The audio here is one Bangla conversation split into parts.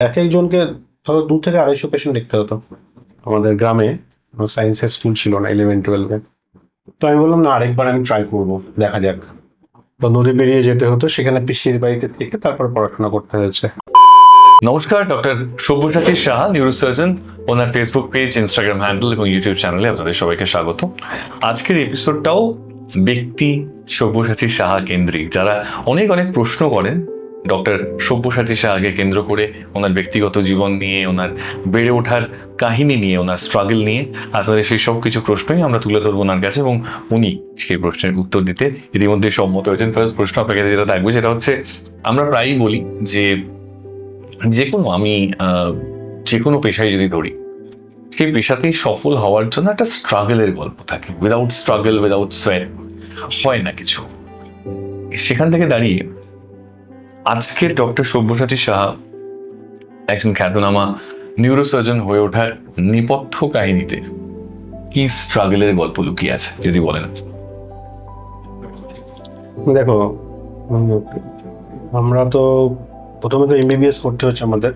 এক একজনকে ধরো 2 থেকে 250 পেশেন্ট দেখতে হতো। আমাদের গ্রামে সায়েন্সের স্কুল ছিল না 11-12-এ। তো আমি বললাম না, আরেকবার আমি ট্রাই করবো, দেখা যাক। তো নদী পেরিয়ে যেতে হতো, সেখানে পিসির বাড়িতে থেকে তারপর পড়াশোনা করতে হয়েছে। নমস্কার, ডক্টর সব্যসাচী সাহা, নিউরোসার্জন। ওনার ফেসবুক পেজ, ইনস্টাগ্রাম হ্যান্ডেল এবং ইউটিউব চ্যানেলে আপনাদের সবাইকে স্বাগত। আজকের এপিসোডটাও ব্যক্তি সব্যসাচী সাহা কেন্দ্রিক। যারা অনেক প্রশ্ন করেন ডক্টর সব্যসাচী সাহাকে কেন্দ্র করে, ওনার ব্যক্তিগত জীবন নিয়ে, ওনার বেড়ে ওঠার কাহিনী নিয়ে, ওনার স্ট্রাগল নিয়ে, আপনাদের সেই সব কিছু প্রশ্নই আমরা তুলে ধরবো ওনার কাছে, এবং উনি সেই প্রশ্নের উত্তর দিতে ইতিমধ্যে সম্মত হয়েছেন। ফার্স্ট প্রশ্ন আপনাকে যেটা থাকবে সেটা হচ্ছে, আমরা প্রায়ই বলি যে যে কোনো পেশায় যদি ধরি, সেই পেশাতেই সফল হওয়ার জন্য একটা স্ট্রাগলের গল্প থাকে। উইদাউট স্ট্রাগল, উইদাউট সোয়েট হয় না কিছু। সেখান থেকে দাঁড়িয়ে আজকের ডক্টর সব্যসাচী সাহা একজন খ্যাতনামা নিউরোসার্জন হয়ে ওঠার নেপথ্য কাহিনীতে কি স্ট্রাগলের গল্প লুকিয়ে আছে, যদি বলেন। দেখো, আমরা তো প্রথমে তো এমবিবিএস করতে হচ্ছে আমাদের,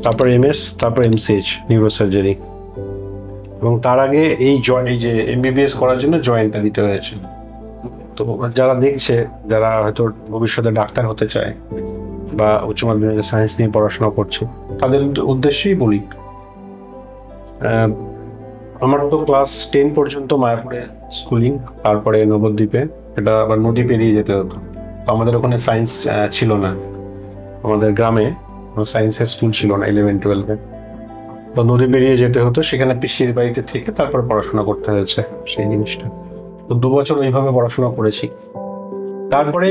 তারপর এমএস, তারপর এমসিএইচ নিউরোসার্জারি, এবং তার আগে এই যে এমবিবিএস করার জন্য জয়েন্টটা দিতে হয়েছে। তো যারা দেখছে, যারা হয়তো ভবিষ্যতে ডাক্তার হতে চায় বা উচ্চ মাধ্যমিকে সায়েন্স নিয়ে পড়াশোনা করছে, তাদের উদ্দেশ্যেই বলি, আমার তো ক্লাস 10 পর্যন্ত মায়াপুরে স্কুলিং, তারপরে নবদ্বীপে, এটা আবার নদী পেরিয়ে যেতে হতো। আমাদের ওখানে সায়েন্স ছিল না, আমাদের গ্রামে সায়েন্সের স্কুল ছিল না 11-12-এ। তো নদী পেরিয়ে যেতে হতো, সেখানে পিসির বাড়িতে থেকে তারপর পড়াশোনা করতে হয়েছে সেই জিনিসটা। তো 2 বছর ওইভাবে পড়াশোনা করেছি। তারপরে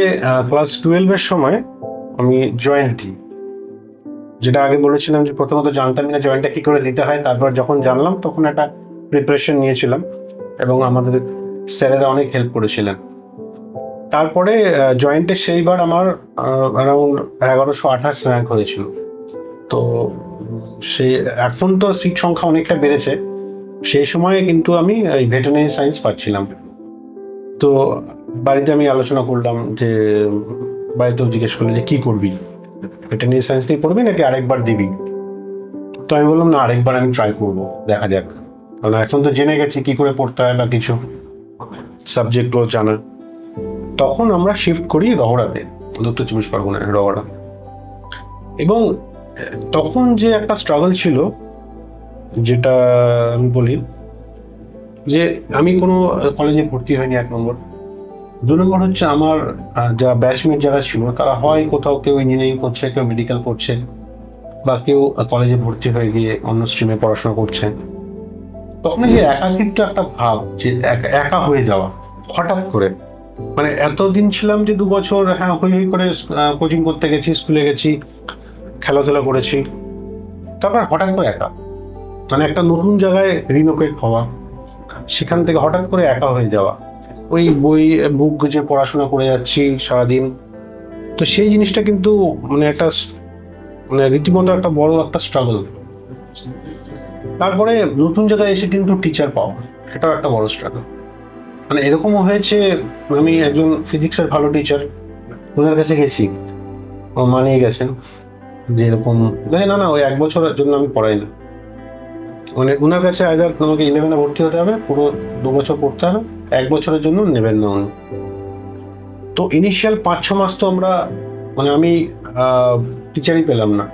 ক্লাস 12-এর সময় আমি জয়েন্ট দিই, যেটা আগে বলেছিলাম যে প্রথমত জানতাম না জয়েন্টটা কি করে দিতে হয়। তারপর যখন জানলাম তখন একটা প্রিপারেশন নিয়েছিলাম, এবং আমাদের স্যারেরা অনেক হেল্প করেছিলেন। তারপরে জয়েন্টে সেইবার আমার অ্যারাউন্ড 1128 র্যাঙ্ক হয়েছিল। তো সেই এখন তো সিট সংখ্যা অনেকটা বেড়েছে, সেই সময়ে কিন্তু আমি এই ভেটেরিনারি সায়েন্স পাচ্ছিলাম। তো বাড়িতে আমি আলোচনা করলাম, যে বাড়িতেও জিজ্ঞেস করলো যে কি করবি, ভেটেরিনারি সায়েন্স নিয়ে পড়বি নাকি আরেকবার দিবি। তো আমি বললাম না, আরেকবার আমি ট্রাই করবো, দেখা যাক। কারণ এখন তো জেনে গেছি কি করে পড়তে হয় বা কিছু সাবজেক্টগুলো জানার। তখন আমরা শিফট করি রহড়াতে, উত্তর 24 পরগনায় রহড়া। এবং তখন যে একটা স্ট্রাগল ছিল, যেটা আমি বলি, যে আমি কোনো কলেজে ভর্তি হয়নি, 1 নম্বর। 2 নম্বর হচ্ছে আমার যা ব্যাচমেট যারা ছিল, তারা হয় কোথাও কেউ ইঞ্জিনিয়ারিং করছে, কেউ মেডিকেল করছে, বা কেউ কলেজে ভর্তি হয়ে গিয়ে অন্য স্ট্রিমে পড়াশোনা করছে। তখন যে একাকিত্ব একটা ভাব, যে একা হয়ে যাওয়া হঠাৎ করে, মানে এতদিন ছিলাম যে 2 বছর হ্যাঁ হই হই করে কোচিং করতে গেছি, স্কুলে গেছি, খেলাধুলা করেছি, তারপর হঠাৎ করে একা, মানে একটা নতুন জায়গায় রিলোকেট হওয়া, সেখান থেকে হঠাৎ করে একা হয়ে যাওয়া, ওই বুক গুজে পড়াশোনা করে যাচ্ছি সারাদিন। তো সেই জিনিসটা কিন্তু মানে একটা রীতিমতো একটা বড় একটা স্ট্রাগল। তারপরে নতুন জায়গায় এসে কিন্তু টিচার পাওয়া, সেটাও একটা বড় স্ট্রাগল। মানে এরকমও হয়েছে, আমি একজন ফিজিক্সের ভালো টিচার, ওনার কাছে গেছি, মানিয়ে গেছেন যে এরকম না ওই 1 বছরের জন্য আমি পড়াই না, মানে ওনার কাছে আইদার তোমাকে 11-এ ভর্তি হতে হবে, পুরো 2 বছর পড়তে হবে, 1 বছরের জন্য নেবেন না উনি। তো ইনিশিয়াল 5-6 মাস তো আমরা, মানে আমি টিচারই পেলাম না,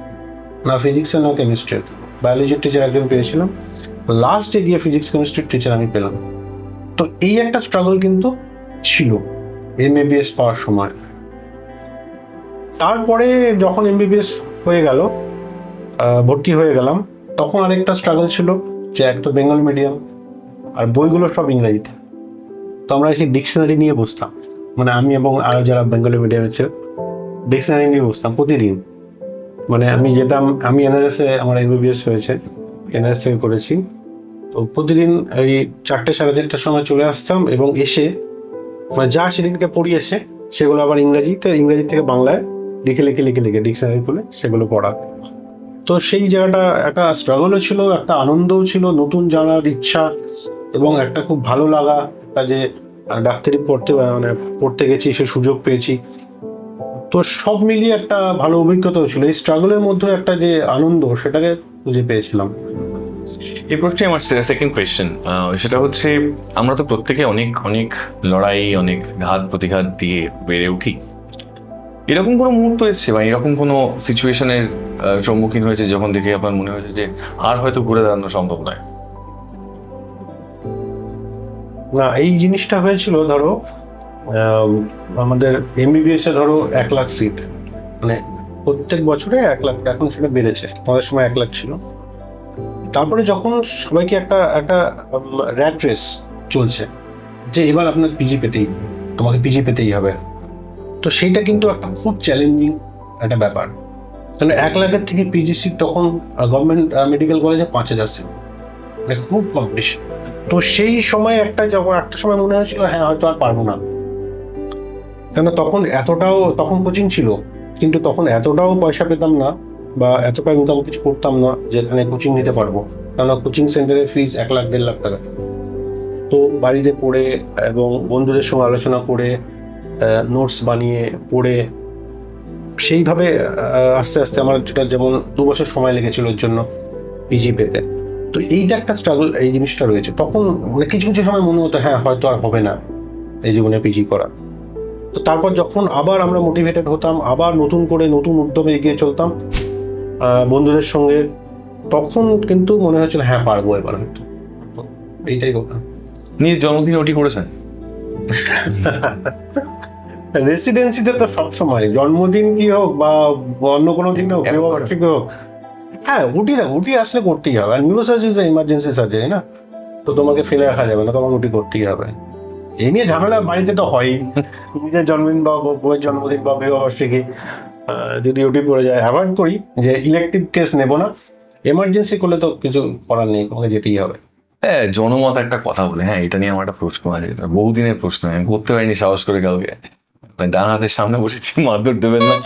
না ফিজিক্সের না কেমিস্ট্রির। বায়োলজির টিচার একজন পেয়েছিলাম, লাস্টে গিয়ে ফিজিক্স কেমিস্ট্রির টিচার আমি পেলাম। তো এই একটা স্ট্রাগল কিন্তু ছিল এমবিবিএস পাওয়ার সময়। তারপরে যখন এমবিবিএস হয়ে গেল, ভর্তি হয়ে গেলাম, তখন আরেকটা স্ট্রাগল ছিল, যে এক তো বেঙ্গলি মিডিয়াম, আর বইগুলো সব ইংরেজিতে। তো আমরা এসে ডিকশনারি নিয়ে বসতাম, মানে আমি এবং আরও যারা বেঙ্গলি মিডিয়ামে ছিল, ডিকশনারি নিয়ে বসতাম প্রতিদিন। মানে আমি যেতাম, আমি এনআরএসে আমার এমবিবিএস হয়েছে, এনআরএস থেকে করেছি। তো প্রতিদিন এই 4টে 4:30টার সময় চলে আসতাম, এবং এসে মানে যা সেদিনকে পড়িয়েছে সেগুলো আবার ইংরেজি থেকে বাংলায় লিখে ডিকশনারি খুলে সেগুলো পড়া। তো সেই জায়গাটা একটা স্ট্রাগলও ছিল, একটা আনন্দও ছিল, নতুন জানার ইচ্ছা, এবং একটা খুব ভালো লাগা, যে ডাক্তারি পড়তে গেছি, সে সুযোগ পেয়েছি। তো সব মিলিয়ে একটা ভালো অভিজ্ঞতা ছিল। এই স্ট্রাগলের মধ্যে একটা যে আনন্দ, সেটাকে খুঁজে পেয়েছিলাম। এই প্রশ্নে আমার সেকেন্ড কোয়েশ্চেন, সেটা হচ্ছে আমরা তো প্রত্যেকে অনেক অনেক লড়াই, অনেক ঘাত প্রতিঘাত দিয়ে বেড়ে উঠি। এরকম কোনো মুহূর্ত এসছে বা এরকম কোনো সিচুয়েশনের সম্মুখীন হয়েছে যখন থেকে আপনার মনে হয়েছে যে আর হয়তো ঘুরে দাঁড়ানো সম্ভব নয়? না, এই জিনিসটা হয়েছিল ধরো আমাদের এমবিবিএস এ ধরো 1 লাখ সিট, মানে প্রত্যেক বছরে 1 লাখ, এখন সেটা বেড়েছে, আমাদের সময় 1 লাখ ছিল। তারপরে যখন সবাইকে একটা একটা র্যাট রেস চলছে যে এবার আপনার তোমাকে পিজি পেতেই হবে, তো সেইটা কিন্তু একটা খুব চ্যালেঞ্জিং একটা ব্যাপার। তাহলে 1 লাখের থেকে পিজি সিট তখন গভর্নমেন্ট মেডিকেল কলেজে 5,000 সিট, মানে খুব কম্পিটিশন। তো সেই সময় একটা সময় মনে হয়েছিল হ্যাঁ হয়তো আর পারবো না, কেন তখন কোচিং ছিল, কিন্তু তখন এতটাও পয়সা পেতাম না বা এতটা ইনকাম কিছু করতাম না যেখানে কোচিং নিতে পারবো, কেননা কোচিং সেন্টারের ফিস 1 লাখ 1.5 লাখ টাকা। তো বাড়িতে পড়ে এবং বন্ধুদের সঙ্গে আলোচনা করে নোটস বানিয়ে পড়ে সেইভাবে আস্তে আস্তে আমার যেমন 2 বছর সময় লেগেছিল ওর জন্য পিজি পেতে। তো এইটা একটা স্ট্রাগল, এই জিনিসটা রয়েছে। তখন মানে কিছু কিছু সময় মনে হতো হ্যাঁ হয়তো আর হবে না এই জীবনে পিজি করা। তো তারপর যখন আবার আমরা মোটিভেটেড হতাম, আবার নতুন করে নতুন উদ্যমে এগিয়ে চলতাম বন্ধুদের সঙ্গে, তখন কিন্তু মনে হয়েছিল হ্যাঁ পারবো এবার হয়তো। তো এইটাই কথা। নিজের জন্মদিন ওটি করেছেন? রেসিডেন্সিতে তো সবসময় জন্মদিন কি হোক বা অন্য কোনো দিন হোক, হোক, হ্যাঁ উটি আসলে করতেই হবে। আর নিউরোসার্জারি ইজ ইমার্জেন্সি সার্জারি না, তো তোমাকে ফেলে রাখা যাবে না, তোমাকে উটি করতেই হবে। এই নিয়ে ঝামেলা বাড়িতে তো হয়ই, নিজের জন্মদিন বা বইয়ের জন্মদিন বা বিবাহবার্ষিকী যদি উটি পড়ে যায়, অ্যাভয়েড করি যে ইলেকটিভ কেস নেবো না, এমার্জেন্সি করলে তো কিছু করার নেই, তোমাকে যেতেই হবে। হ্যাঁ, জনমত একটা কথা বলে, হ্যাঁ এটা নিয়ে আমার একটা প্রশ্ন আছে, বহুদিনের প্রশ্ন, আমি করতে পারিনি সাহস করে কাউকে। ডান হাতের সামনে বসেছি, মারধর দেবেন না,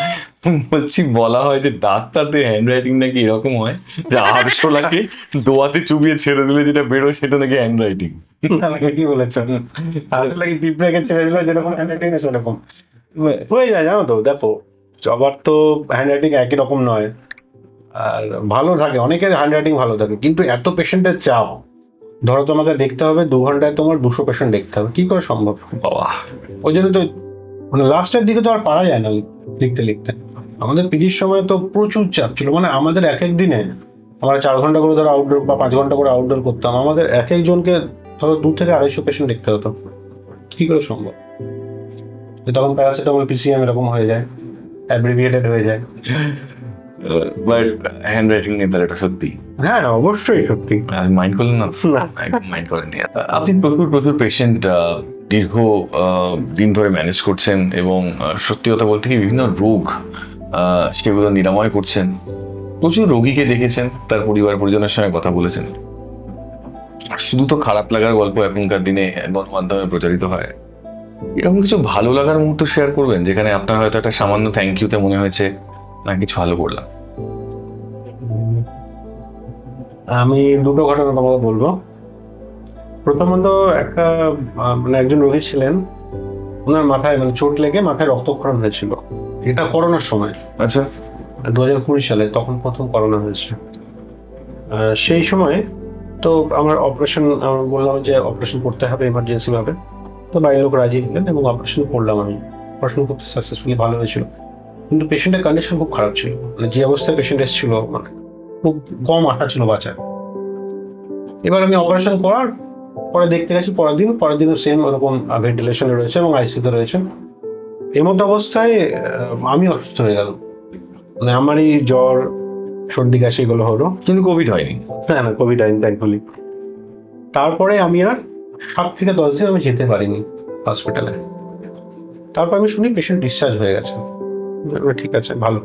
বলছি বলা হয় যে ডাক্তারদের হ্যান্ড রাইটিং নাকি এরকম হয় যে 800 দোয়াতে চুবিয়ে ছেড়ে দিলে যেটা বেরোয় সেটা নাকি হ্যান্ড রাইটিং। কি বলেছেন? আসলে পিঁপড়েকে ছেড়ে দিলে যেরকম হ্যান্ড রাইটিং সেরকম হয়ে যায়, জানো তো। দেখো সবার তো হ্যান্ড রাইটিং একই রকম নয়, আর ভালো থাকে অনেকের হ্যান্ড রাইটিং ভালো থাকে, কিন্তু এত পেশেন্টের চাপ, ধরো তোমাকে দেখতে হবে 2 ঘন্টায় তোমার 200 পেশেন্ট দেখতে হবে, কি করে সম্ভব? বাবা, ওই জন্য তো মানে লাস্টের দিকে তো আর পারা যায় না লিখতে লিখতে। আমাদের পিজির সময় তো প্রচুর চাপ ছিল, মানে আমাদের এক এক দিনে আমরা 4 ঘন্টা করে ধরো আউটডোর বা 5 ঘন্টা করে আউটডোর করতাম, আমাদের এক একজনকে ধরো 2 থেকে 250 পেশেন্ট দেখতে হতো, কি করে সম্ভব? তখন প্যারাসিটামল পিসিএম এরকম হয়ে যায়, অ্যাব্রিভিয়েটেড হয়ে যায়। বাট হ্যান্ড রাইটিং নিয়ে তাহলে এটা সত্যি? হ্যাঁ অবশ্যই সত্যি। মাইন্ড করলেন না? একদম মাইন্ড করেননি। আপনি প্রচুর প্রচুর পেশেন্ট দীর্ঘ দিন ধরে ম্যানেজ করছেন এবং সত্যি কথা বলতে কি বিভিন্ন রোগ সেগুলো নিরাময় করছেন, প্রচুর রোগীকে দেখেছেন, তার পরিবার পরিজনের সঙ্গে কথা বলেছেন। শুধু তো খারাপ লাগার গল্প এখনকার দিনে গণমাধ্যমে প্রচারিত হয়, এরকম কিছু ভালো লাগার মুহূর্ত শেয়ার করবেন যেখানে আপনার হয়তো একটা সামান্য থ্যাংক ইউতে মনে হয়েছে না কিছু ভালো করলাম? আমি 2টো ঘটনা তোমাকে বলবো। প্রথমত একটা মানে একজন রোগী ছিলেন, ওনার মাথায় মানে চোট লেগে মাথায় রক্তক্ষরণ হয়েছিল, এটা করোনার সময়। আচ্ছা, 2020 সালে তখন প্রথম করোনা হয়েছে। সেই সময় তো আমার বললাম যে অপারেশন করতে হবে এমার্জেন্সি ভাবে, তো বাড়ির লোক রাজি হলেন এবং অপারেশন করলাম। আমি অপারেশন করতে সাকসেসফুলি ভালো হয়েছিল, কিন্তু পেশেন্টের কন্ডিশন খুব খারাপ ছিল, মানে যে অবস্থায় পেশেন্ট এসেছিল মানে খুব কম আশা ছিল বাঁচার। এবার আমি অপারেশন করার পরে দেখতে গেছি পরের দিনও সেম ওরকম ভেন্টিলেশনে রয়েছে এবং আইসিইউতে রয়েছেন। এর মধ্যে অবস্থায় আমি অসুস্থ হয়ে গেলাম, মানে আমারই জ্বর সর্দি কাশি এগুলো হলো, কিন্তু কোভিড হয়নি। না কোভিড হয়নি থ্যাঙ্কফুলি। তারপরে আমি আর 7 থেকে 10 দিন আমি যেতে পারিনি হসপিটালে। তারপর আমি শুনি পেশেন্ট ডিসচার্জ হয়ে গেছে, ঠিক আছে ভালো।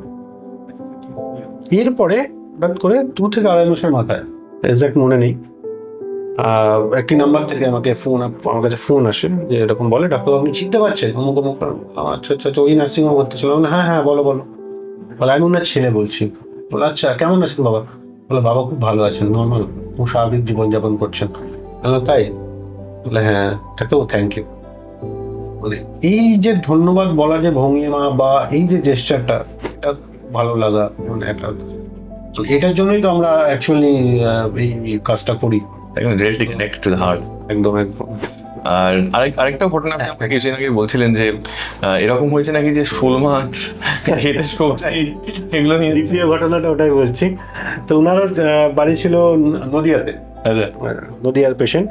এরপরে হঠাৎ করে 2 থেকে 2.5 মাসের মাথায়, এক্সাক্ট মনে নেই, একটি নাম্বার থেকে আমার কাছে ফোন আসে যে এরকম বলে ডাক্তার আপনি চিনতে পারছেন অমুক অমুক। আচ্ছা আচ্ছা আচ্ছা, ওই নার্সিংহোম ভর্তি ছিল। হ্যাঁ বলো বলে আমি ওনার ছেলে বলছি। বলে আচ্ছা কেমন আছেন বাবা? বলে বাবা খুব ভালো আছেন, নর্মাল খুব স্বাভাবিক জীবনযাপন করছেন। তাই? বলে হ্যাঁ ডাক্তার থ্যাংক ইউ। মানে এই যে ধন্যবাদ বলা যে ভঙ্গিমা বা এই যে জেস্টারটা, এটা ভালো লাগা, মানে একটা, তো এটার জন্যই তো আমরা অ্যাকচুয়ালি এই কাজটা করি। একদম directly connected to the heart. একদম একদম। আর আরেকটা ঘটনা আপনি আমাকে কিছুদিন আগে বলছিলেন যে এরকম হয়েছে নাকি যে শোল মাছ, এটা সবটাই, এগুলো নিয়ে দ্বিতীয় ঘটনাটা ওটাই বলছি। তো ওনারও বাড়ি ছিল নদিয়াতে, আচ্ছা নদিয়ার পেশেন্ট।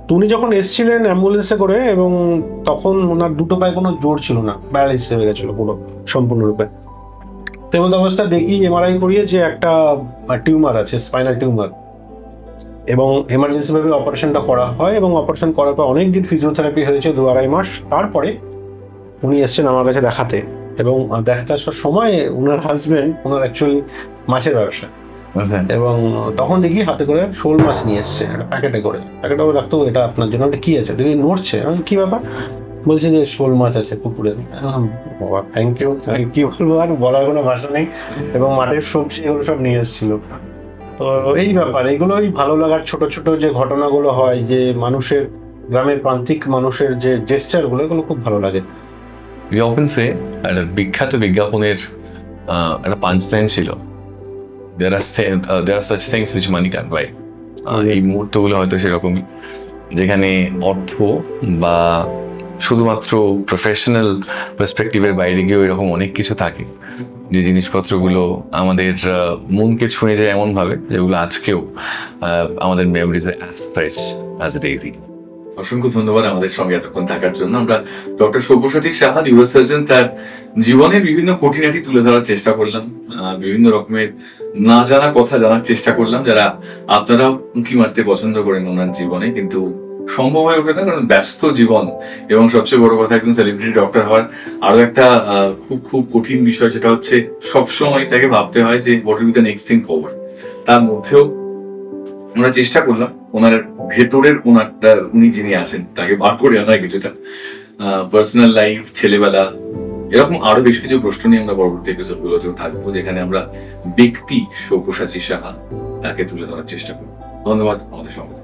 তো উনি যখন এসেছিলেন অ্যাম্বুলেন্সে করে, এবং তখন ওনার দুটো পায়ে কোনো জোর ছিল না, প্যারালাইসিস হয়ে গেছিল পুরো সম্পূর্ণরূপে। তো এমন অবস্থা দেখি এমআরআই করিয়ে যে একটা টিউমার আছে, স্পাইনাল টিউমার, এবং এমার্জেন্সি ভাবে অপারেশনটা করা হয়, এবং অপারেশন করার পর অনেকদিন ফিজিওথেরাপি হয়েছে, 2-2.5 মাস। তারপরে উনি এসছেন আমার কাছে দেখাতে, এবং দেখাতে আসার সময় ওনার হাজবেন্ড, ওনার অ্যাকচুয়ালি মাছের ব্যবসা, এবং তখন দেখি হাতে করে শোল মাছ নিয়ে এসছে একটা প্যাকেটে করে। প্যাকেটে রাখতো, এটা আপনার জন্য, এটা কি আছে? দেখি নড়ছে, কি ব্যাপার? বলছে যে শোল মাছ আছে পুকুরে। বাবা থ্যাংক ইউ, কি বলবো, আর বলার কোনো ভাষা নেই। এবং মাঠের সবজি এগুলো সব নিয়ে এসেছিল। তো এই ব্যাপার, এগুলোই ভালো লাগার ছোট ছোট যে ঘটনাগুলো হয়, যে মানুষের, গ্রামের প্রান্তিক মানুষের যে জেস্টারগুলো, এগুলো খুব ভালো লাগে। We often say, একটা বিখ্যাত বিজ্ঞাপনের একটা পাঞ্চলাইন ছিল, there are such things which money can buy. এই মুহূর্তগুলো হয়তো সেরকমই, যেখানে অর্থ বা শুধুমাত্র প্রফেশনাল পার্সপেক্টিভের বাইরে গিয়েও এরকম অনেক কিছু থাকে, যে জিনিসপত্রগুলো আমাদের মনকে ছুঁয়ে যায় এমন ভাবে, যেগুলো আজকেও আমাদের memories as fresh as daily. অসংখ্য ধন্যবাদ আমাদের সঙ্গে এতক্ষণ থাকার জন্য। আমরা ডক্টর সব্যসাচী সাহা, নিউরোসার্জন, তার জীবনের বিভিন্ন খুঁটিনাটি তুলে ধরার চেষ্টা করলাম, বিভিন্ন রকমের না জানা কথা জানার চেষ্টা করলাম, যারা আপনারা উঁকি মারতে পছন্দ করেন ওনার জীবনে, কিন্তু সম্ভব হয়ে ওঠে না, কারণ ব্যস্ত জীবন। এবং সবচেয়ে বড় কথা, একজন সেলিব্রিটি ডক্টর হওয়ার আরো একটা খুব খুব কঠিন বিষয়, যেটা হচ্ছে সবসময় তাকে ভাবতে হয় যে what will be the next thing forward. তার মধ্যেও আমরা চেষ্টা করলাম ওনার ভেতরের উনি যিনি আছেন তাকে বার করে আনার কিছুটা, পার্সোনাল লাইফ, ছেলেবেলা, এরকম আরো বেশ কিছু প্রশ্ন নিয়ে আমরা পরবর্তী এপিসোড গুলোতেও থাকবো, যেখানে আমরা ব্যক্তি সব্যসাচী সাহা তাকে তুলে ধরার চেষ্টা করবো। ধন্যবাদ আমাদের সঙ্গে।